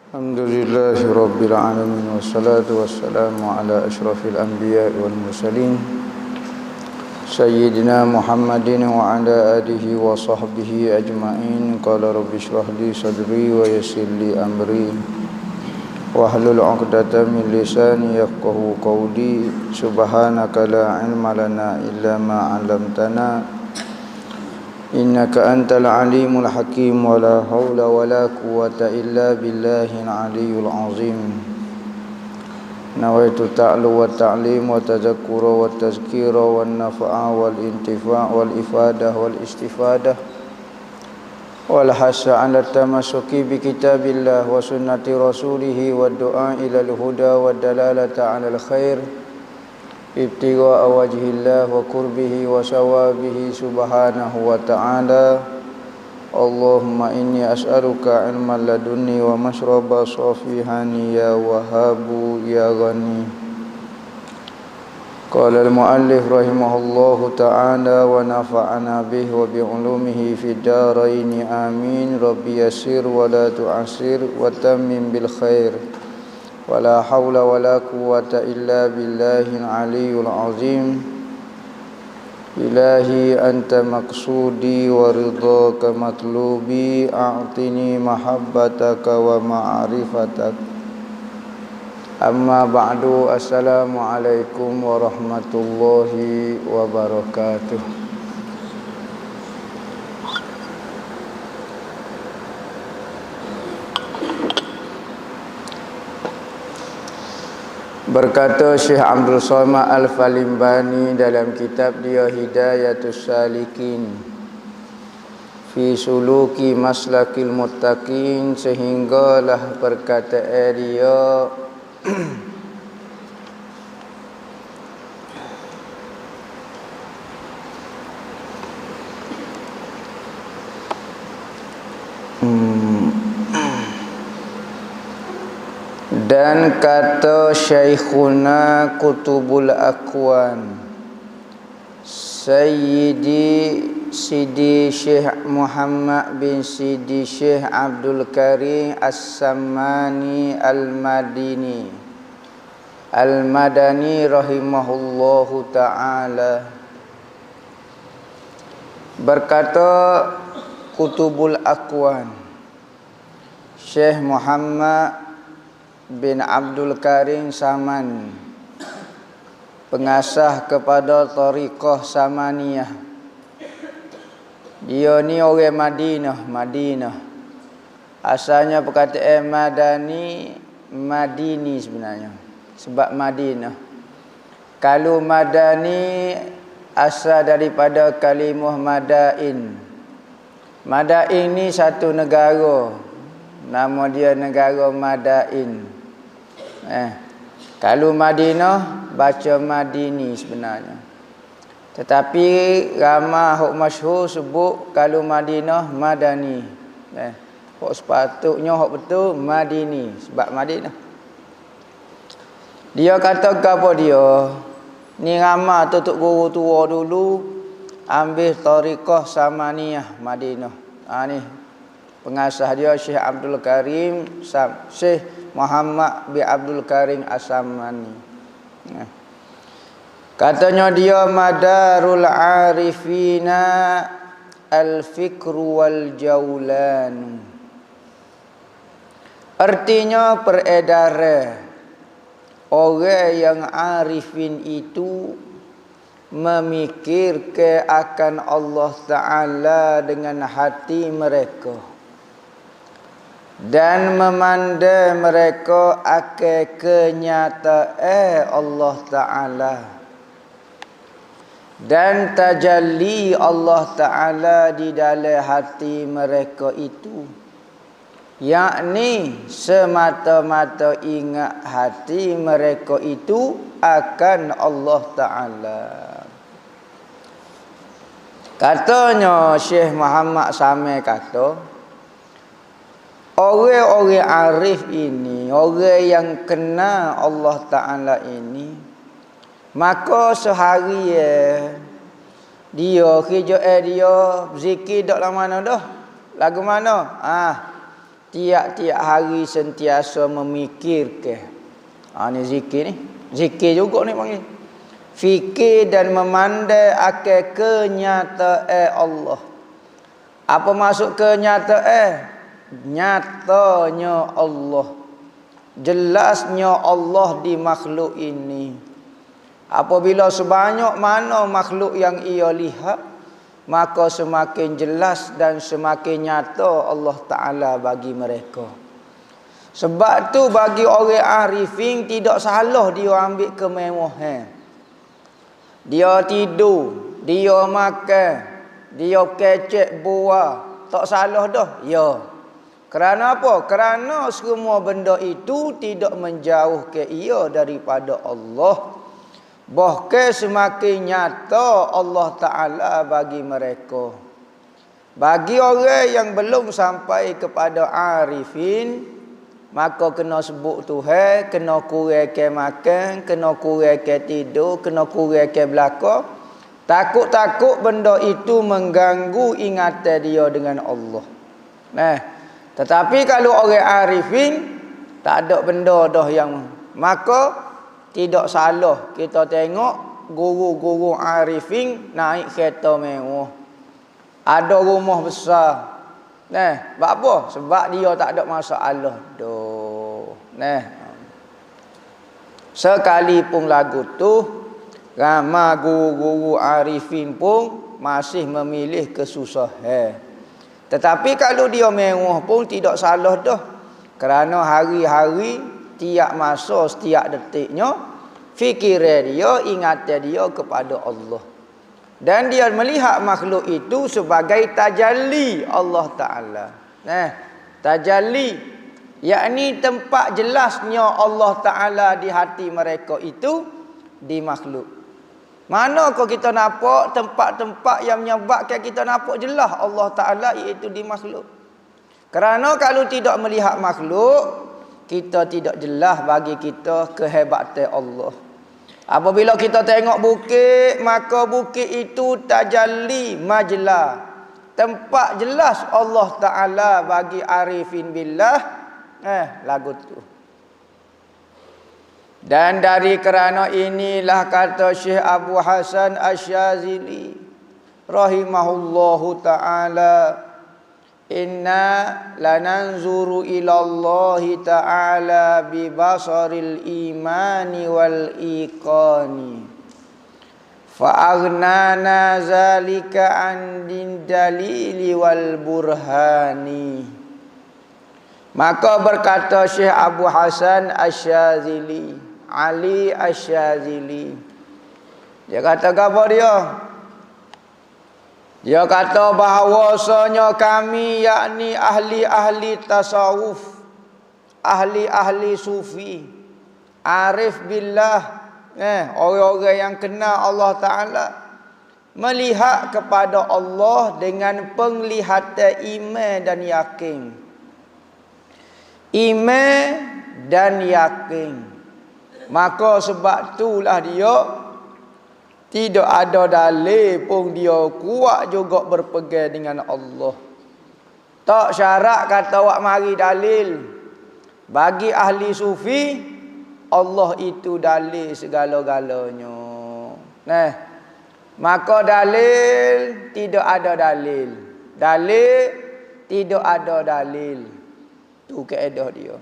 Alhamdulillahi Rabbil Alamin. Wassalatu wassalamu ala ashrafil anbiya wal mursalin Sayyidina Muhammadin wa ala alihi wa sahbihi ajma'in. Qala rabbi shrah li sadri wa yassir li amri wahlul 'uqdatam min lisani yafqahu qawli. Subhanaka la ilma lana illa ma 'allamtana innaka antal alimul hakim. Wa la hawla wa la quwwata illa billahil aliyyil azim. Nawaitu ta'lu wa ta'lim wa tadhakkura wa tazkira wa nafa'a wal intifa' wal ifadah wal istifadah wal hasa 'ala tamassuki bi kitabillah wa sunnati rasulih wa du'a ila al-huda wa dalalata 'ala al-khair ibtigha'a wajhillah wa qurbihi wa sawabihi subhanahu wa ta'ala. Allahumma inni as'aluka ilman ladunni wa mashraba safihani ya wahabu ya ghani. Qala al-muallif rahimahullahu ta'ala wa nafa'ana bihi wa bi'ulumihi fid darain amin. Rabbi yassir wa la tu'assir wa tammim bil khair. Wala hawla wala quwwata illa billahil aliyyil azim. Ilahi anta maqsudi wa ridhaka matlubi. A'tini mahabbataka wa ma'rifatak. Amma ba'du. Assalamualaikum warahmatullahi wabarakatuh. Berkata Syekh Abdul Somad Al-Falimbani dalam kitab dia Hidayatus Salikin fi suluki maslakil muttaqin, sehinggalah perkataan dia dan kata Syekhuna Qutubul Aqwan Sayyidi Sidi Syekh Muhammad bin Sidi Syekh Abdul Karim As-Sammani Al-Madani rahimahullahu ta'ala berkata Qutubul Aqwan Syekh Muhammad bin Abdul Karim Saman, pengasas kepada tariqah Samaniyah. Dia ni orang Madinah. Asalnya perkataan Madini sebenarnya, sebab Madinah. Kalau Madani asal daripada kalimah Madain. Madain ni satu negara, nama dia negara Madain. Kalau Madinah baca Madini sebenarnya. Tetapi ramai hok masyhur sebut kalau Madinah Madani. Hok sepatutnya hok betul Madini sebab Madinah. Dia kata apa dia? Ni ramai tutuk guru tua dulu ambil tariqah Samaniyah Madinah. Ni pengasas dia Syekh Abdul Karim Syekh Muhammad bin Abdul Karim As-Sammani. Katanya dia madarul arifina al-fikru wal jaulan. Artinya peredaran orang yang arifin itu memikirkan akan Allah Ta'ala dengan hati mereka dan memandai mereka akan kenyataan Allah Ta'ala dan tajalli Allah Ta'ala di dalam hati mereka itu, yakni semata-mata ingat hati mereka itu akan Allah Ta'ala. Katanya Syekh Muhammad Samai kata, orang-orang arif ini, orang yang kenal Allah Ta'ala ini, maka sehari Dia kerja dia zikir dak lah mana dah. Lagu mana? Tiap-tiap hari sentiasa memikirkan. Ni zikir ni. Zikir juga ni panggil. Fikir dan memandai akan kenyataan Allah. Apa maksud kenyataan? Nyatanya Allah. Jelasnya Allah di makhluk ini. Apabila sebanyak mana makhluk yang ia lihat, maka semakin jelas dan semakin nyata Allah Ta'ala bagi mereka. Sebab tu bagi orang arifin tidak salah dia ambil kemewahan. Dia tidur, dia makan, dia kecek buah, tak salah dah. Ya. Kerana apa? Kerana semua benda itu tidak menjauhkan ia daripada Allah. Bahkan semakin nyata Allah Ta'ala bagi mereka. Bagi orang yang belum sampai kepada arifin, maka kena sebut Tuhan, kena kurangkan makan, kena kurangkan tidur, kena kurangkan belaka. Takut-takut benda itu mengganggu ingatan dia dengan Allah. Tetapi kalau orang arifin, tak ada benda dah yang, maka tidak salah kita tengok guru-guru arifin naik kereta mewah. Ada rumah besar. Sebab apa? Sebab dia tak ada masalah. Sekalipun lagu tu ramai guru-guru arifin pun masih memilih kesusahan. Tetapi kalau dia mewah pun tidak salah dah. Kerana hari-hari tiap masa, setiap detiknya, fikiran dia, ingatan dia kepada Allah. Dan dia melihat makhluk itu sebagai tajalli Allah Ta'ala. Tajalli, yakni tempat jelasnya Allah Ta'ala di hati mereka itu di makhluk. Mana kau kita nampak tempat-tempat yang menyebabkan kita nampak jelas Allah Ta'ala iaitu di makhluk. Kerana kalau tidak melihat makhluk, kita tidak jelas bagi kita kehebatan Allah. Apabila kita tengok bukit, maka bukit itu tajalli majlah. Tempat jelas Allah Ta'ala bagi arifin billah. Lagu tu. Dan dari kerana inilah kata Syekh Abu Hasan Asy-Syadzili rahimahullahu ta'ala, inna lananzuru ilallahi ta'ala bi basaril imani wal iqani fa aghnana zalika an dalili wal burhani. Maka berkata Syekh Abu Hasan Asy-Syadzili, Ali Asy-Syadzili, dia kata apa dia? Dia kata bahawasanya kami, yakni ahli-ahli tasawuf, ahli-ahli sufi, arif billah, orang-orang yang kenal Allah Ta'ala, melihat kepada Allah dengan penglihatan iman dan yakin. Iman dan yakin. Maka sebab itulah dia tidak ada dalil pun dia kuat juga berpegang dengan Allah. Tak syarat kata awak mari dalil. Bagi ahli sufi, Allah itu dalil segala-galanya. Maka dalil tidak ada dalil. Dalil tidak ada dalil. Tu kaedah dia.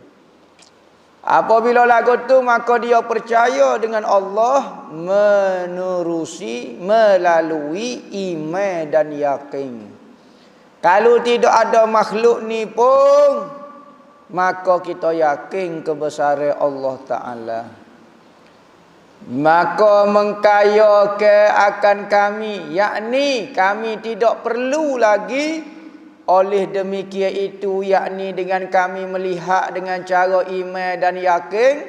Apabila lagu tu, maka dia percaya dengan Allah menerusi melalui iman dan yakin. Kalau tidak ada makhluk ni pun, maka kita yakin kebesaran Allah Ta'ala. Maka mengkayakan akan kami, yakni kami tidak perlu lagi. Oleh demikian itu, yakni dengan kami melihat dengan cara iman dan yakin,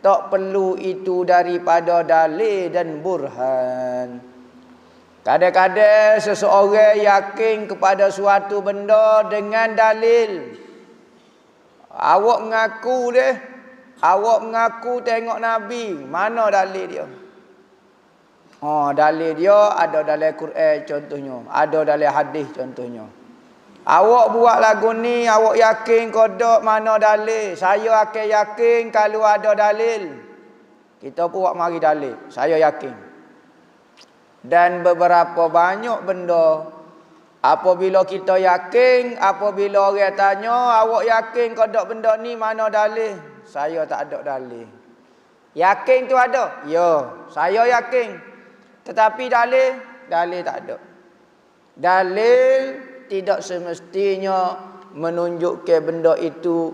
tak perlu itu daripada dalil dan burhan. Kadang-kadang seseorang yakin kepada suatu benda dengan dalil. Awak mengaku awak mengaku tengok Nabi, mana dalil dia? Dalil dia ada dalam Quran contohnya, ada dalam hadis contohnya. Awak buat lagu ni, awak yakin ke tak mana dalil? Saya akan yakin kalau ada dalil. Kita buat mari dalil. Saya yakin. Dan beberapa banyak benda apabila kita yakin, apabila orang tanya, awak yakin ke tak benda ni mana dalil? Saya tak ada dalil. Yakin tu ada? Ya, saya yakin. Tetapi dalil tak ada. Dalil tidak semestinya menunjukkan benda itu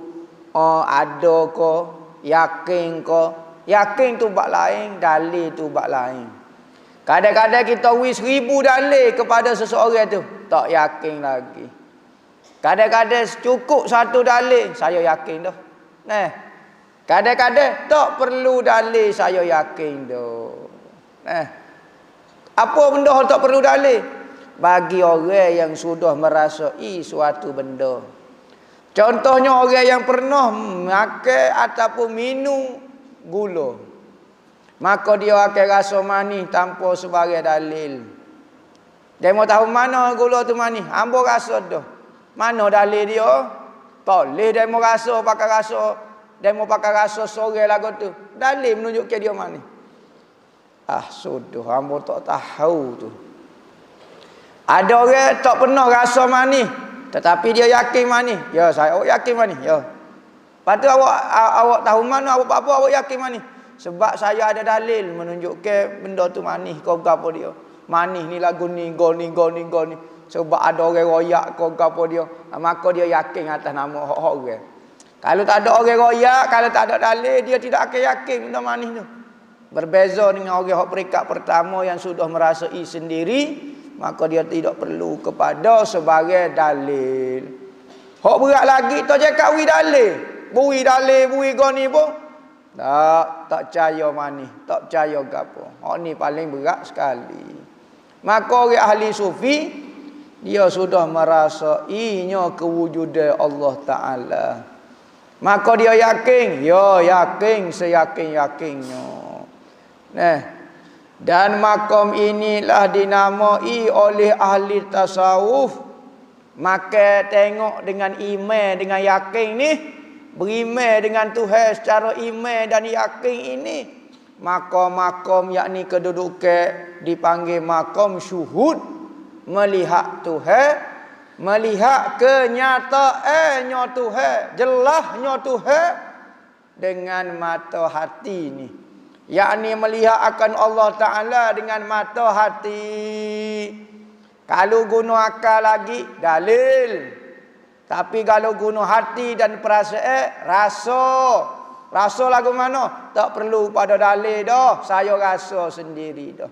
ada ke, yakin ke. Yakin tu bab lain, dalil tu bab lain. Kadang-kadang kita wis 1000 dalil kepada seseorang tu, tak yakin lagi. Kadang-kadang cukup satu dalil, saya yakin dah. Kadang-kadang tak perlu dalil, saya yakin dah. Apa benda yang tak perlu dalil? Bagi orang yang sudah merasai suatu benda. Contohnya orang yang pernah makan ataupun minum gula, maka dia akan rasa manis tanpa sebagai dalil. Dia mau tahu mana gula tu manis? Hamba rasa dah. Mana dalil dia? Tak boleh dia mau rasa pakai rasa. Dia mau pakai rasa sore lagu tu. Dalil menunjukkan dia manis. Sudah hamba tak tahu tu. Ada orang tak pernah rasa manis, tetapi dia yakin manis. Ya, saya yakin manis. Ya. Lepas tu awak tahu mana apa awak yakin manis? Sebab saya ada dalil menunjukkan benda tu manis kau gapo dia. Manis ni lagu ni, go ni. Sebab ada orang royak kau gapo dia. Maka dia yakin atas nama orang. Kalau tak ada orang royak, kalau tak ada dalil, dia tidak akan yakin benda manis tu. Berbeza dengan orang yang peringkat pertama yang sudah merasai sendiri, maka dia tidak perlu kepada sebagai dalil. Hak berat lagi tak cakap wi dalil. Bui dalil, bui goni pun tak percaya manis, tak percaya gapo. Hak ni paling berat sekali. Maka orang ahli sufi dia sudah merasainya kewujudan Allah Taala. Maka dia yakin, yakin seyakin-yakinnya. Dan makom inilah dinamai oleh ahli tasawuf. Maka tengok dengan iman, dengan yakin ni, beriman dengan Tuhan secara iman dan yakin ini, makom-makom yakni kedudukan dipanggil makom syuhud, melihat Tuhan, melihat kenyataannya Tuhan, jelasnya Tuhan dengan mata hati ni. Yakni melihat akan Allah Ta'ala dengan mata hati. Kalau guna akal lagi, dalil. Tapi kalau guna hati dan perasaan, rasa. Rasa lagu mana? Tak perlu pada dalil dah. Saya rasa sendiri dah.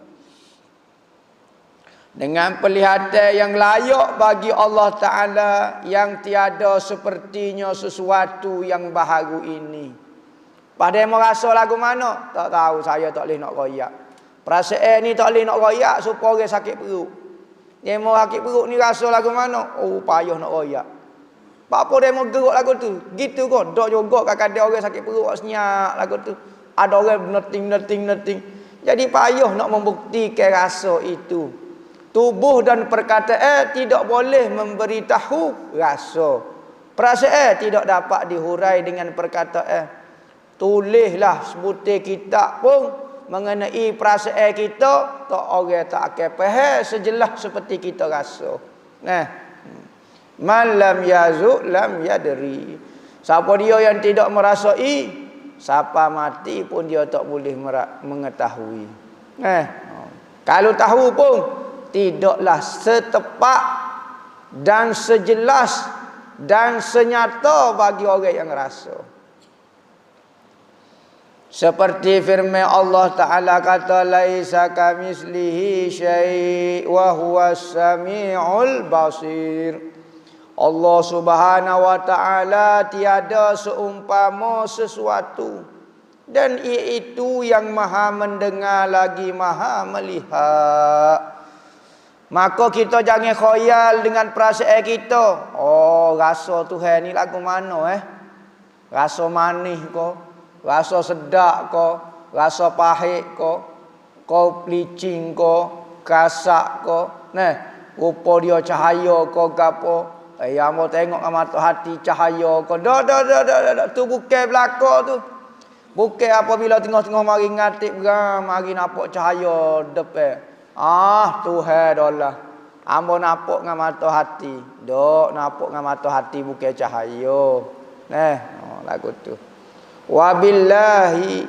Dengan penglihatan yang layak bagi Allah Ta'ala, yang tiada sepertinya sesuatu yang baharu ini. Pada yang merasa lagu mana? Tak tahu, saya tak boleh nak royak. Perasaan ni tak boleh nak royak supaya orang sakit perut. Dia mau sakit perut ni rasa lagu mana? Payah nak royak. Apa dia mau geruk lagu tu? Gitu kok. Tak juga kadang-kadang orang sakit perut senyap lagu tu. Ada orang neting. Jadi payah nak membuktikan rasa itu. Tubuh dan perkataan tidak boleh memberitahu rasa. Perasaan tidak dapat dihurai dengan perkataan. Tulislah sebutir kitab pun mengenai perasaan kita, tak orang tak akan faham sejelas seperti kita rasa. Man lam yazuk lam yadri. Siapa dia yang tidak merasai, siapa mati pun dia tak boleh mengetahui. Kalau tahu pun tidaklah setepat dan sejelas dan senyata bagi orang yang rasa. Seperti firman Allah Ta'ala kata, laisa kamislihi syai' wa huwas sami'ul basir. Allah Subhanahu wa Ta'ala tiada seumpama sesuatu, dan iaitu yang maha mendengar lagi maha melihat. Maka kita jangan khoyal dengan perasaan kita. Rasa Tuhan ni lagu mana Rasa manis ke? Rasa sedap ke? Rasa pahit ke? kau pelicing ko, kasak ko, rupa dia cahaya ko gapo. Yang mau tengok mata hati cahaya ko. Dah. Tu bukan belaka tu. Bukan apabila tengah-tengah mari ngatik beram, mari nampak cahaya depan. Tuhan dolah. Ambo nampak dengan mata hati. Dok nampak dengan mata hati bukan cahaya. Lagu tu. Wabillahi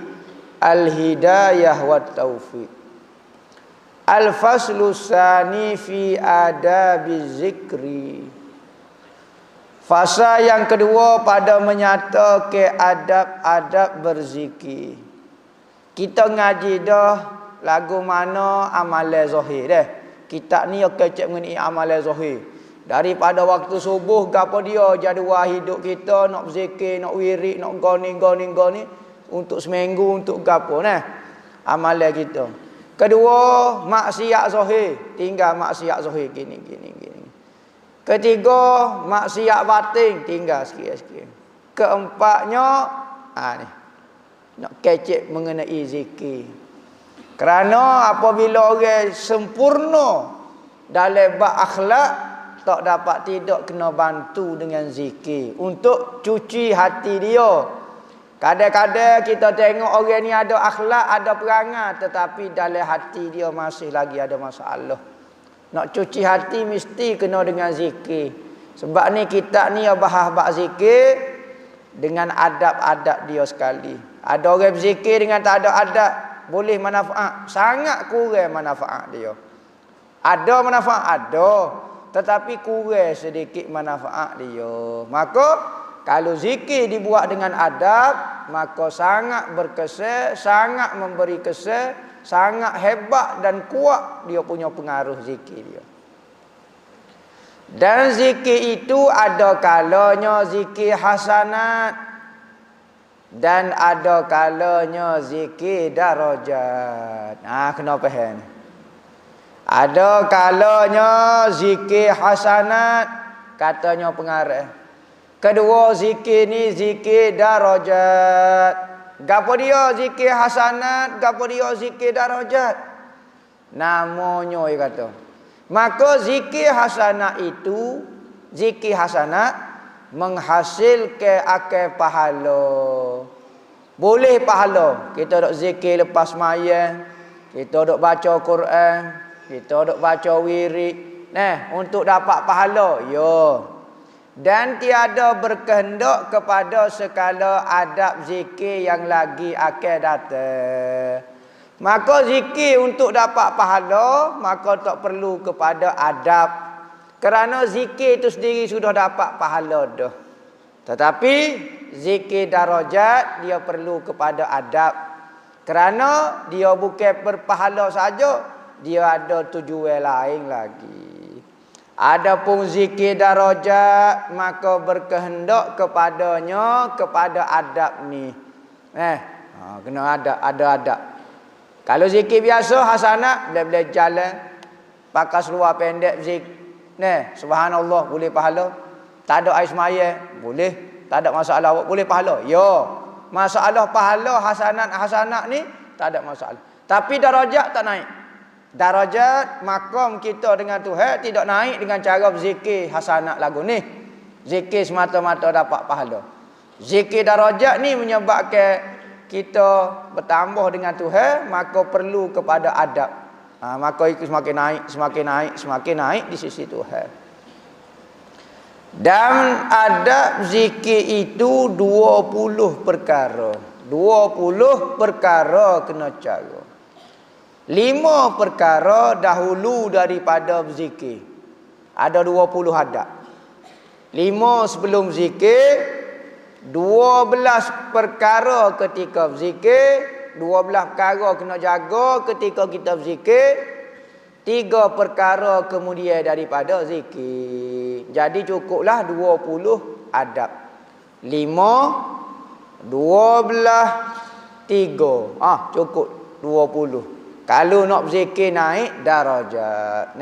al-hidayah wat taufiq. Al-faslu tsani fi adabiz zikri. Fasa yang kedua pada menyata ke adab-adab berzikir. Kita ngaji dah lagu mana amalan zahir dah. Kita ni kecek mengenai amalan zahir. Daripada waktu subuh gapo dia jadual hidup kita nak berzikir, nak wirid, nak goni untuk seminggu untuk gapo amalan kita. Kedua, maksiat zahir, tinggal maksiat zahir gini. Ketiga, maksiat batin, tinggal sikit-sikit. Keempatnya, ni. Nak kecek mengenai zikir. Kerana apabila orang sempurna dalam bab akhlak, tak dapat tidak kena bantu dengan zikir untuk cuci hati dia. Kadang-kadang kita tengok orang ni ada akhlak, ada perangai, tetapi dalam hati dia masih lagi ada masalah. Nak cuci hati mesti kena dengan zikir. Sebab ni kita ni bahas bab zikir dengan adab-adab dia sekali. Ada orang berzikir dengan tak ada adab, boleh manfaat, sangat kurang manfaat dia. Ada manfaat, ada, tetapi kurang sedikit manfaat dia. Maka kalau zikir dibuat dengan adab, maka sangat berkesan, sangat memberi kesan, sangat hebat dan kuat dia punya pengaruh zikir dia. Dan zikir itu ada kalanya zikir hasanat dan ada kalanya zikir darajat. Kena faham. Ada kalanya zikir hasanat, katanya pengarah. Kedua zikir ni zikir darajat. Gapo dia zikir hasanat, gapo dia zikir darajat. Namanya dia kata. Maka zikir hasanat itu, zikir hasanat menghasilkan akal pahala. Boleh pahala. Kita dok zikir lepas sembahyang, kita dok baca Quran, kita dok baca wirid, untuk dapat pahala. Dan tiada berkehendak kepada segala adab zikir yang lagi akan datang. Maka zikir untuk dapat pahala, maka tak perlu kepada adab. Kerana zikir itu sendiri sudah dapat pahala dah. Tetapi zikir darajat dia perlu kepada adab. Kerana dia bukan berpahala saja, dia ada tujuan lain lagi. Adapun zikir darajat maka berkehendak kepadanya kepada adab ni. Kena ada adab. Kalau zikir biasa hasanat boleh jalan pakai seluar pendek zikir. Subhanallah boleh pahala. Tak ada air semaya boleh, tak ada masalah boleh pahala. Masalah pahala hasanat ni tak ada masalah. Tapi darajat tak naik. Darajat makam kita dengan Tuhan tidak naik dengan cara berzikir hasanat lagu ni. Zikir semata-mata dapat pahala. Zikir darajat ni menyebabkan kita bertambah dengan Tuhan, maka perlu kepada adab. Maka itu semakin naik di sisi Tuhan. Dan adab zikir itu 20 perkara. 20 perkara kena cara. 5 perkara dahulu daripada berzikir. Ada 20 adab. 5 sebelum zikir, 12 perkara ketika berzikir, 12 perkara kena jaga ketika kita berzikir, 3 perkara kemudian daripada zikir. Jadi cukuplah 20 adab. 5, 12, 3. Cukup 20. Kalau nak berzikir naik darajat.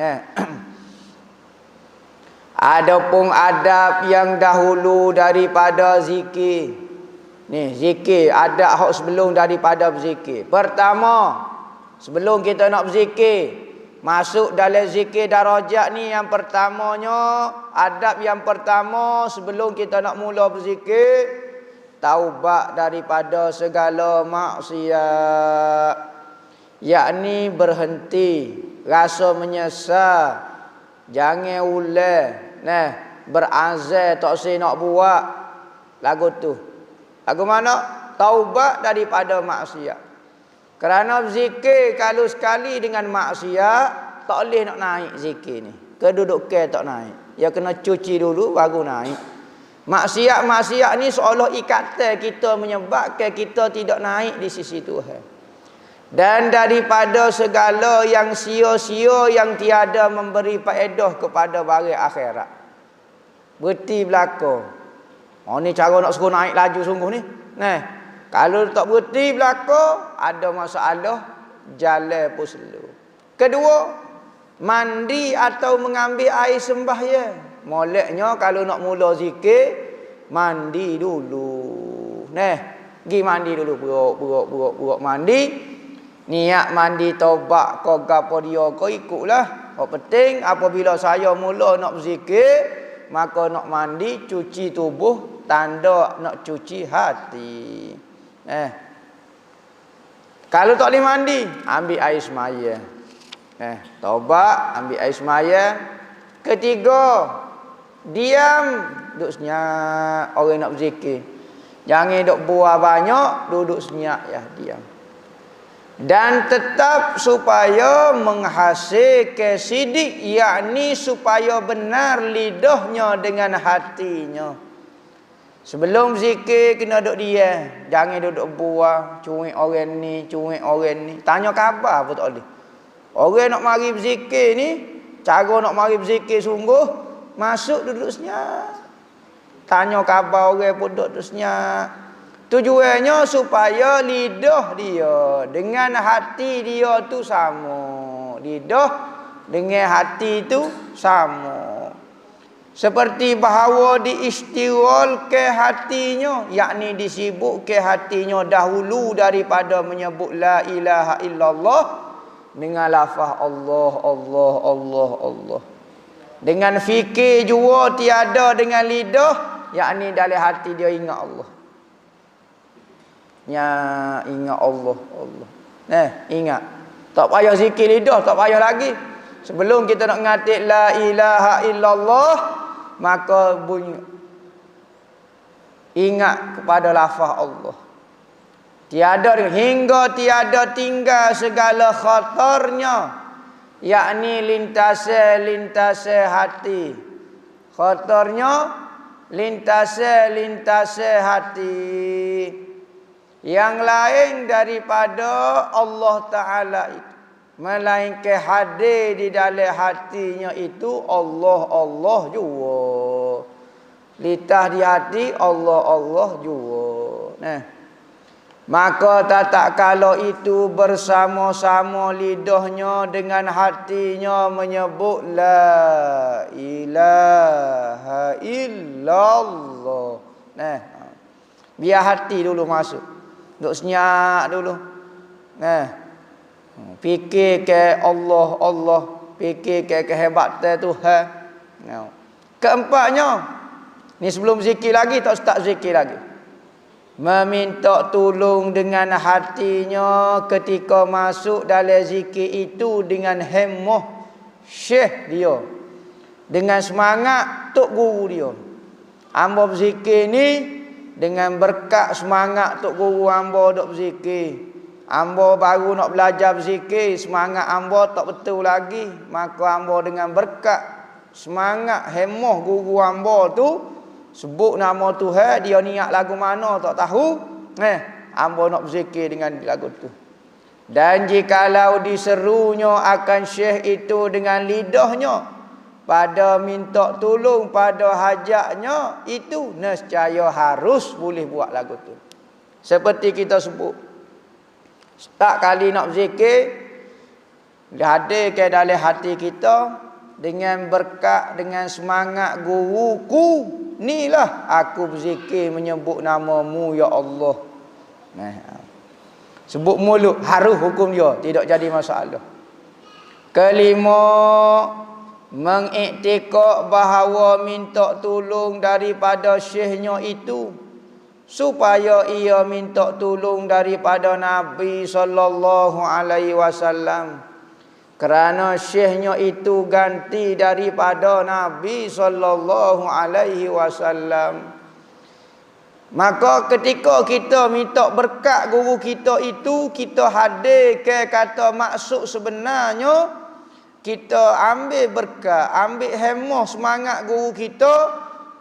Adapun adab yang dahulu daripada zikir. Ni zikir adab hak sebelum daripada berzikir. Pertama, Sebelum kita nak berzikir, masuk dalam zikir darajat ni, yang pertamanya, adab yang pertama sebelum kita nak mula berzikir, taubat daripada segala maksiat. Yakni berhenti, rasa menyesal, jangan ulang, berazam tak saya nak buat. Lagu tu. Lagu mana? Taubat daripada maksiat. Kerana berzikir kalau sekali dengan maksiat, tak boleh nak naik zikir ni. Kedudukan tak naik. Ya kena cuci dulu baru naik. Maksiat-maksiat ni seolah ikatan kita, menyebabkan kita tidak naik di sisi Tuhan. Dan daripada segala yang sia-sia yang tiada memberi faedah kepada barang akhirat. Berhenti belaka. Oh ni cara nak suruh naik laju sungguh ni. Kalau tak berhenti belaka, ada masalah, jalan pun slow. Kedua, mandi atau mengambil air sembahyang. Moleknya kalau nak mula zikir, mandi dulu. Pergi mandi dulu, buruk mandi. Niat mandi taubat kau gapo dia kau ikutlah. Yang penting apabila saya mula nak berzikir, maka nak mandi, cuci tubuh, tanda nak cuci hati. Kalau tak boleh mandi, ambil air semaya. Taubat, ambil air semaya. Ketiga, diam, duduk senyap. Orang nak berzikir, jangan duk buah banyak, duduk senyap ya, diam. Dan tetap supaya menghasilkan sidik, yakni supaya benar lidahnya dengan hatinya. Sebelum zikir kena duduk dia. Jangan duduk buah, cuik orang ni, cuik orang ni. Tanya khabar pun tak boleh. Orang nak mari berzikir ni, cara nak mari berzikir sungguh, masuk duduk senyap. Tanya khabar orang pun duduk senyap. Tujuannya supaya lidah dia dengan hati dia tu sama. Lidah dengan hati tu sama. Seperti bahawa diistiwal ke hatinya, yakni disibuk ke hatinya dahulu daripada menyebut la ilaha illallah dengan lafaz Allah, Allah, Allah, Allah. Dengan fikir jua tiada dengan lidah, yakni dalam hati dia ingat Allah. Ya, ingat Allah, Allah. Ingat. Tak payah zikir lidah, tak payah lagi. Sebelum kita nak ngatik la ilaha illallah, maka bunyi ingat kepada lafaz Allah. Tiada hingga tiada tinggal segala khatarnya, yakni lintase hati. Khatarnya lintase hati yang lain daripada Allah Ta'ala itu, melainkan hadir di dalam hatinya itu Allah, Allah jua. Litah di hati Allah, Allah jua. Maka tak kalau itu bersama-sama lidahnya dengan hatinya menyebut la ilaha illallah. Biar hati dulu masuk. Duk senyap dulu. Fikir ke Allah, Allah. Fikir ke kehebatan Tuhan. Keempatnya, ni sebelum zikir lagi, tak start zikir lagi. Meminta tolong dengan hatinya ketika masuk dalam zikir itu dengan hemmah syekh dia, dengan semangat tok guru dia. Hamba berzikir ni dengan berkat semangat tok guru hamba dok berzikir. Hamba baru nak belajar berzikir, semangat hamba tak betul lagi, maka hamba dengan berkat semangat hemmah guru hamba tu, sebut nama Tuhan, dia niat lagu mana tak tahu, hamba nak berzikir dengan lagu tu. Dan jikalau diserunya akan syekh itu dengan lidahnya pada minta tolong pada hajatnya, itu nescaya harus boleh buat lagu tu. Seperti kita sebut, setiap kali nak berzikir, hadirkan dalam hati kita dengan berkat, dengan semangat guruku, inilah aku berzikir menyebut namamu ya Allah. Sebut mulut harus hukum dia, tidak jadi masalah. Kelima, mengiktikad bahawa minta tolong daripada syekhnya itu supaya ia minta tolong daripada Nabi sallallahu alaihi wasallam, kerana syekhnya itu ganti daripada Nabi sallallahu alaihi wasallam. Maka ketika kita minta berkat guru kita itu, kita hadir ke kata maksud sebenarnya, kita ambil berkat, ambil hemah semangat guru kita,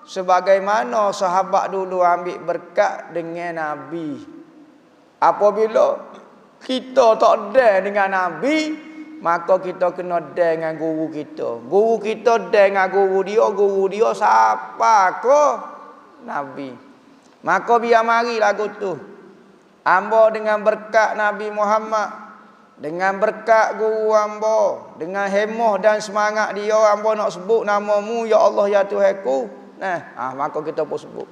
sebagaimana sahabat dulu ambil berkat dengan Nabi. Apabila kita tak ada dengan Nabi, maka kita kena ada dengan guru kita. Guru kita ada dengan guru dia siapa ke? Nabi. Maka biar mari lagu tu. Hamba dengan berkat Nabi Muhammad, dengan berkat guru hamba, dengan hemah dan semangat dia, hamba nak sebut namamu ya Allah ya Tuhanku. Maka kita pun sebut.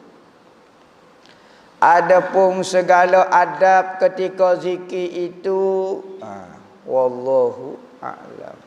Adapun segala adab ketika zikir itu, wallahu a'lam.